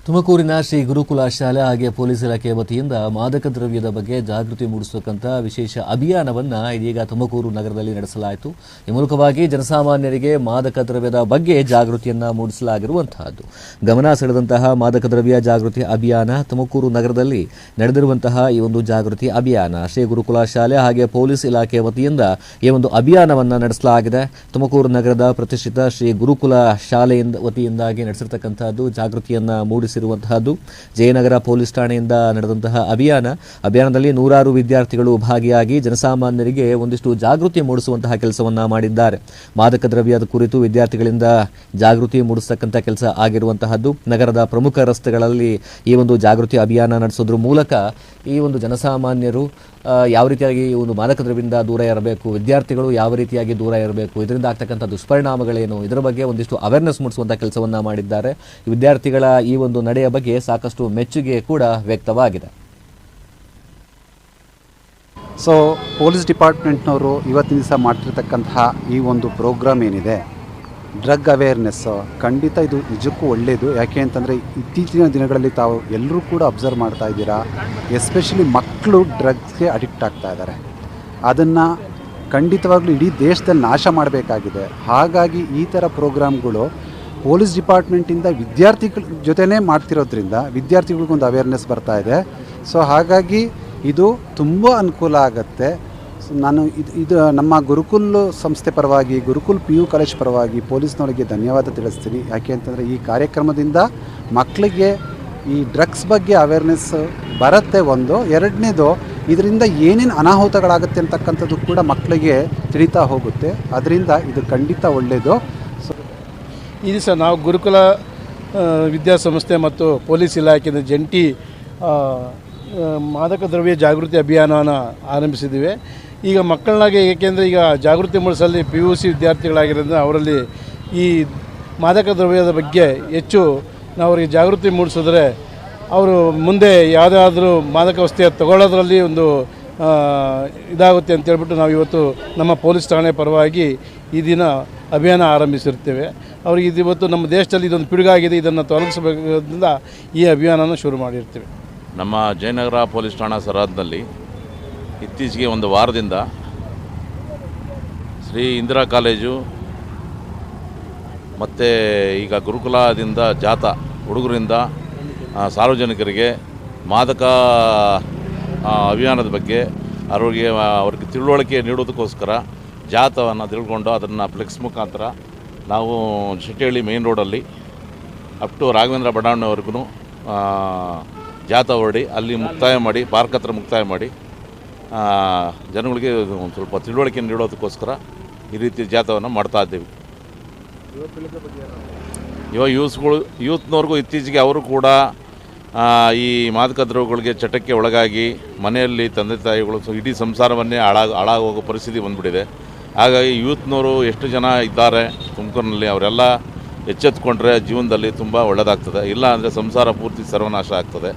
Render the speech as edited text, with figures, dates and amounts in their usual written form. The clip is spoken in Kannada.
ತುಮಕೂರಿನ ಶ್ರೀ ಗುರುಕುಲ ಶಾಲೆ ಹಾಗೆ ಪೊಲೀಸ್ ಇಲಾಖೆ ವತಿಯಿಂದ ಮಾದಕ ದ್ರವ್ಯದ ಬಗ್ಗೆ ಜಾಗೃತಿ ಮೂಡಿಸತಕ್ಕಂಥ ವಿಶೇಷ ಅಭಿಯಾನವನ್ನು ಇದೀಗ ತುಮಕೂರು ನಗರದಲ್ಲಿ ನಡೆಸಲಾಯಿತು. ಈ ಮೂಲಕವಾಗಿ ಜನಸಾಮಾನ್ಯರಿಗೆ ಮಾದಕ ದ್ರವ್ಯದ ಬಗ್ಗೆ ಜಾಗೃತಿಯನ್ನು ಮೂಡಿಸಲಾಗಿರುವಂತಹದ್ದು. ಗಮನ ಸೆಳೆದಂತಹ ಮಾದಕ ದ್ರವ್ಯ ಜಾಗೃತಿ ಅಭಿಯಾನ ತುಮಕೂರು ನಗರದಲ್ಲಿ ನಡೆದಿರುವಂತಹ ಈ ಒಂದು ಜಾಗೃತಿ ಅಭಿಯಾನ ಶ್ರೀ ಗುರುಕುಲ ಶಾಲೆ ಹಾಗೆ ಪೊಲೀಸ್ ಇಲಾಖೆ ವತಿಯಿಂದ ಈ ಒಂದು ಅಭಿಯಾನವನ್ನು ನಡೆಸಲಾಗಿದೆ. ತುಮಕೂರು ನಗರದ ಪ್ರತಿಷ್ಠಿತ ಶ್ರೀ ಗುರುಕುಲ ಶಾಲೆಯಿಂದ ವತಿಯಿಂದಾಗಿ ನಡೆಸಿರ್ತಕ್ಕಂಥದ್ದು ಜಾಗೃತಿಯನ್ನು ಮೂಡಿಸಿರುವಂತಹದ್ದು. ಜಯನಗರ ಪೊಲೀಸ್ ಠಾಣೆಯಿಂದ ನಡೆದಂತಹ ಅಭಿಯಾನದಲ್ಲಿ ನೂರಾರು ವಿದ್ಯಾರ್ಥಿಗಳು ಭಾಗಿಯಾಗಿ ಜನಸಾಮಾನ್ಯರಿಗೆ ಒಂದಿಷ್ಟು ಜಾಗೃತಿ ಮೂಡಿಸುವಂತಹ ಕೆಲಸವನ್ನ ಮಾಡಿದ್ದಾರೆ. ಮಾದಕ ದ್ರವ್ಯದ ಕುರಿತು ವಿದ್ಯಾರ್ಥಿಗಳಿಂದ ಜಾಗೃತಿ ಮೂಡಿಸತಕ್ಕಂಥ ಕೆಲಸ ಆಗಿರುವಂತಹದ್ದು. ನಗರದ ಪ್ರಮುಖ ರಸ್ತೆಗಳಲ್ಲಿ ಈ ಒಂದು ಜಾಗೃತಿ ಅಭಿಯಾನ ನಡೆಸೋದ್ರ ಮೂಲಕ ಈ ಒಂದು ಜನಸಾಮಾನ್ಯರು ಯಾವ ರೀತಿಯಾಗಿ ಈ ಒಂದು ಮಾದಕ ದ್ರವ್ಯದಿಂದ ದೂರ ಇರಬೇಕು, ವಿದ್ಯಾರ್ಥಿಗಳು ಯಾವ ರೀತಿಯಾಗಿ ದೂರ ಇರಬೇಕು, ಇದರಿಂದ ಆಗ್ತಕ್ಕಂಥ ದುಷ್ಪರಿಣಾಮಗಳೇನು, ಇದರ ಬಗ್ಗೆ ಒಂದಿಷ್ಟು ಅವೇರ್ನೆಸ್ ಮೂಡಿಸುವಂಥ ಕೆಲಸವನ್ನು ಮಾಡಿದ್ದಾರೆ. ವಿದ್ಯಾರ್ಥಿಗಳ ಈ ಒಂದು ನಡೆಯ ಬಗ್ಗೆ ಸಾಕಷ್ಟು ಮೆಚ್ಚುಗೆ ಕೂಡ ವ್ಯಕ್ತವಾಗಿದೆ. ಸೊ ಪೊಲೀಸ್ ಡಿಪಾರ್ಟ್ಮೆಂಟ್ನವರು ಇವತ್ತಿನ ದಿವಸ ಮಾಡ್ತಿರ್ತಕ್ಕಂತಹ ಈ ಒಂದು ಪ್ರೋಗ್ರಾಮ್ ಏನಿದೆ, ಡ್ರಗ್ ಅವೇರ್ನೆಸ್ಸು, ಖಂಡಿತ ಇದು ನಿಜಕ್ಕೂ ಒಳ್ಳೆಯದು. ಯಾಕೆ ಅಂತಂದರೆ ಇತ್ತೀಚಿನ ದಿನಗಳಲ್ಲಿ ತಾವು ಎಲ್ಲರೂ ಕೂಡ ಅಬ್ಸರ್ವ್ ಮಾಡ್ತಾ ಇದ್ದೀರಾ, ಎಸ್ಪೆಷಲಿ ಮಕ್ಕಳು ಡ್ರಗ್ಸ್ಗೆ ಅಡಿಕ್ಟ್ ಆಗ್ತಾ ಇದ್ದಾರೆ. ಅದನ್ನು ಖಂಡಿತವಾಗ್ಲೂ ಇಡೀ ದೇಶದಲ್ಲಿ ನಾಶ ಮಾಡಬೇಕಾಗಿದೆ. ಹಾಗಾಗಿ ಈ ಥರ ಪ್ರೋಗ್ರಾಮ್ಗಳು ಪೊಲೀಸ್ ಡಿಪಾರ್ಟ್ಮೆಂಟಿಂದ ವಿದ್ಯಾರ್ಥಿಗಳ ಜೊತೆನೇ ಮಾಡ್ತಿರೋದ್ರಿಂದ ವಿದ್ಯಾರ್ಥಿಗಳಿಗೊಂದು ಅವೇರ್ನೆಸ್ ಬರ್ತಾ ಇದೆ. ಸೊ ಹಾಗಾಗಿ ಇದು ತುಂಬ ಅನುಕೂಲ ಆಗುತ್ತೆ. ನಾನು ಇದು ನಮ್ಮ ಗುರುಕುಲ್ ಸಂಸ್ಥೆ ಪರವಾಗಿ, ಗುರುಕುಲ್ PU ಕಾಲೇಜ್ ಪರವಾಗಿ ಪೊಲೀಸ್ನವರಿಗೆ ಧನ್ಯವಾದ ತಿಳಿಸ್ತೀನಿ. ಯಾಕೆ ಅಂತಂದರೆ ಈ ಕಾರ್ಯಕ್ರಮದಿಂದ ಮಕ್ಕಳಿಗೆ ಈ ಡ್ರಗ್ಸ್ ಬಗ್ಗೆ ಅವೇರ್ನೆಸ್ ಬರುತ್ತೆ. ಒಂದು ಎರಡನೇದು, ಇದರಿಂದ ಏನೇನು ಅನಾಹುತಗಳಾಗುತ್ತೆ ಅಂತಕ್ಕಂಥದ್ದು ಕೂಡ ಮಕ್ಕಳಿಗೆ ತಿಳಿತಾ ಹೋಗುತ್ತೆ. ಅದರಿಂದ ಇದು ಖಂಡಿತ ಒಳ್ಳೆಯದು. ಈ ದಿವಸ ನಾವು ಗುರುಕುಲ ವಿದ್ಯಾಸಂಸ್ಥೆ ಮತ್ತು ಪೊಲೀಸ್ ಇಲಾಖೆಯ ಜಂಟಿ ಮಾದಕ ದ್ರವ್ಯ ಜಾಗೃತಿ ಅಭಿಯಾನವನ್ನು ಆರಂಭಿಸಿದ್ದೀವಿ. ಈಗ ಮಕ್ಕಳನ್ನಾಗೆ, ಏಕೆಂದರೆ ಈಗ ಜಾಗೃತಿ ಮೂಡಿಸಲಿ PUC ವಿದ್ಯಾರ್ಥಿಗಳಾಗಿರೋದ್ರಿಂದ ಅವರಲ್ಲಿ ಈ ಮಾದಕ ದ್ರವ್ಯದ ಬಗ್ಗೆ ಹೆಚ್ಚು ನಾವು ಅವರಿಗೆ ಜಾಗೃತಿ ಮೂಡಿಸಿದ್ರೆ ಅವರು ಮುಂದೆ ಯಾವುದಾದ್ರೂ ಮಾದಕ ವಸ್ತು ತಗೊಳ್ಳೋದ್ರಲ್ಲಿ ಒಂದು ಇದಾಗುತ್ತೆ ಅಂತೇಳ್ಬಿಟ್ಟು ನಾವು ಇವತ್ತು ನಮ್ಮ ಪೊಲೀಸ್ ಠಾಣೆ ಪರವಾಗಿ ಈ ದಿನ ಅಭಿಯಾನ ಆರಂಭಿಸಿರ್ತೇವೆ. ಅವರಿಗೆ ಇವತ್ತು ನಮ್ಮ ದೇಶದಲ್ಲಿ ಇದೊಂದು ಪಿಡುಗಾಗಿದೆ, ಇದನ್ನು ತೊಲಗಿಸಬೇಕಿರೋದ್ರಿಂದ ಈ ಅಭಿಯಾನನ ಶುರು ಮಾಡಿರ್ತೀವಿ. ನಮ್ಮ ಜಯನಗರ ಪೊಲೀಸ್ ಠಾಣಾ ಸರಹದ್ದಿನಲ್ಲಿ ಇತ್ತೀಚೆಗೆ ಒಂದು ವಾರದಿಂದ ಶ್ರೀ ಇಂದಿರಾ ಕಾಲೇಜು ಮತ್ತು ಈಗ ಗುರುಕುಲದಿಂದ ಜಾಥಾ ಹುಡುಗರಿಂದ ಸಾರ್ವಜನಿಕರಿಗೆ ಮಾದಕ ಅಭಿಯಾನದ ಬಗ್ಗೆ ಅವ್ರಿಗೆ ತಿಳುವಳಿಕೆ ನೀಡೋದಕ್ಕೋಸ್ಕರ ಜಾಥಾವನ್ನು ತಿಳ್ಕೊಂಡು ಅದನ್ನು ಫ್ಲೆಕ್ಸ್ ಮುಖಾಂತರ ನಾವು ಶೆಟ್ಟಿಹಳ್ಳಿ ಮೇನ್ ರೋಡಲ್ಲಿ ಅಪ್ ಟು ರಾಘವೇಂದ್ರ ಬಡಾವಣೆವರೆಗೂ ಜಾಥಾ ಹೊರಡಿ ಅಲ್ಲಿ ಮುಕ್ತಾಯ ಮಾಡಿ, ಪಾರ್ಕ್ ಹತ್ರ ಮುಕ್ತಾಯ ಮಾಡಿ ಜನಗಳಿಗೆ ಒಂದು ಸ್ವಲ್ಪ ತಿಳುವಳಿಕೆ ನೀಡೋದಕ್ಕೋಸ್ಕರ ಈ ರೀತಿ ಜಾಥಾವನ್ನು ಮಾಡ್ತಾ ಇದ್ದೀವಿ. ಇವಾಗ ಯೂತ್ನವ್ರಿಗೂ ಇತ್ತೀಚೆಗೆ ಅವರು ಕೂಡ ಈ ಮಾದಕ ದ್ರವ್ಯಗಳಿಗೆ ಚಟಕ್ಕೆ ಒಳಗಾಗಿ ಮನೆಯಲ್ಲಿ ತಂದೆ ತಾಯಿಗಳು ಇಡೀ ಸಂಸಾರವನ್ನೇ ಹಾಳಾಗೋಗೋ ಪರಿಸ್ಥಿತಿ ಬಂದುಬಿಟ್ಟಿದೆ. ಹಾಗಾಗಿ ಯೂತ್ನವರು ಎಷ್ಟು ಜನ ಇದ್ದಾರೆ ತುಮಕೂರಿನಲ್ಲಿ, ಅವರೆಲ್ಲ ಎಚ್ಚೆತ್ತುಕೊಂಡ್ರೆ ಜೀವನದಲ್ಲಿ ತುಂಬ ಒಳ್ಳೆಯದಾಗ್ತದೆ. ಇಲ್ಲ ಅಂದರೆ ಸಂಸಾರ ಪೂರ್ತಿ ಸರ್ವನಾಶ ಆಗ್ತದೆ.